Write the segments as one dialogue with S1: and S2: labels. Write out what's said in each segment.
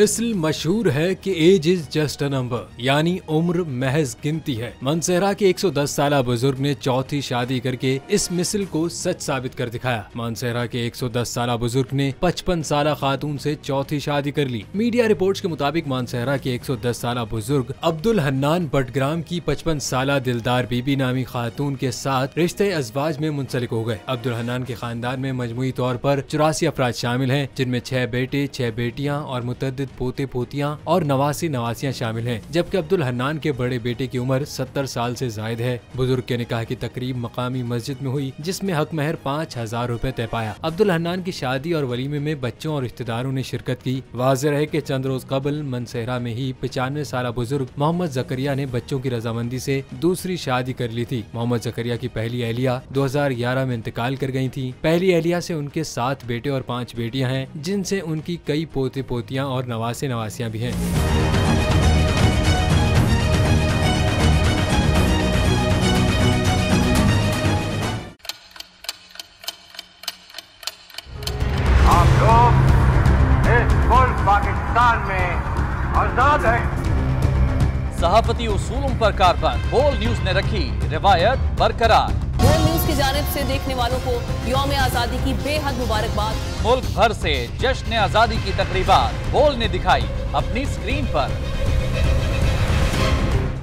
S1: मिसल मशहूर है कि age is just a number, यानी उम्र महज गिनती है। मानसेरा के 110 साला बुजुर्ग ने चौथी शादी करके इस मिसल को सच साबित कर दिखाया। मानसेरा के 110 साला बुजुर्ग ने 55 साला खातून से चौथी शादी कर ली। मीडिया रिपोर्ट्स के मुताबिक मानसेरा के 110 साला बुजुर्ग अब्दुल हन्नान बटग्राम की 55 साला दिलदार बीबी नामी खातून के साथ रिश्ते अज़वाज में मुंसलिक हो गए। अब्दुल हन्नान के खानदान में मजमूई तौर पर 84 अफराद शामिल हैं, जिनमें 6 बेटे, 6 बेटियां और मुतअद्दिद पोते पोतियां और नवासियां शामिल हैं। जबकि अब्दुल हन्नान के बड़े बेटे की उम्र 70 साल से जायद है। बुजुर्ग के निकाह की तकरीब मकामी मस्जिद में हुई, जिसमें हक महर 5000 रुपए तय पाया। अब्दुल हन्नान की शादी और वलीमे में बच्चों और रिश्तेदारों ने शिरकत की। वाज़ेह है कि चंद रोज कबल मानसेरा में ही 95 साला बुजुर्ग मोहम्मद जकरिया ने बच्चों की रजामंदी से दूसरी शादी कर ली थी। मोहम्मद जकरिया की पहली अहलिया 2011 में इंतकाल कर गई थी। पहली अहलिया से उनके 7 बेटे और 5 बेटियां हैं, जिनसे उनकी कई पोते पोतियां और नवासियां भी हैं।
S2: आप लोग इस मुल्क पाकिस्तान में आजाद हैं।
S3: सहाफती उसूलों पर कारबंद बोल न्यूज ने रखी रिवायत बरकरार।
S4: बोल न्यूज की जानिब से देखने वालों को यौम आजादी की बेहद मुबारकबाद।
S3: मुल्क भर से जश्न आजादी की तकरीबात बोल ने दिखाई अपनी स्क्रीन पर।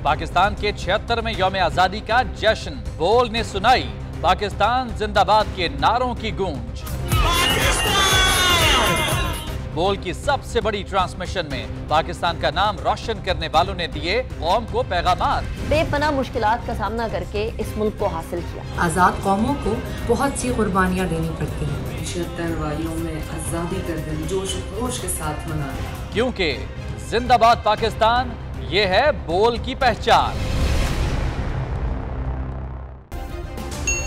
S3: पाकिस्तान के 76वें यौम आजादी का जश्न बोल ने सुनाई पाकिस्तान जिंदाबाद के नारों की गूंज। बोल की सबसे बड़ी ट्रांसमिशन में पाकिस्तान का नाम रोशन करने वालों ने दिए कौम को पैगामात।
S5: बेपनाह मुश्किलात का सामना करके इस मुल्क को हासिल किया।
S6: आज़ाद कौमों को बहुत सी कुर्बानियाँ देनी पड़ती हैं।
S7: 76 वालियों में आज़ादी का दिन जोश खरोश के साथ मनाया,
S3: क्योंकि जिंदाबाद पाकिस्तान ये है बोल की पहचान।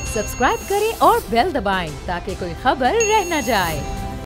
S8: सब्सक्राइब करें और बेल दबाएं ताकि कोई खबर रह न जाए।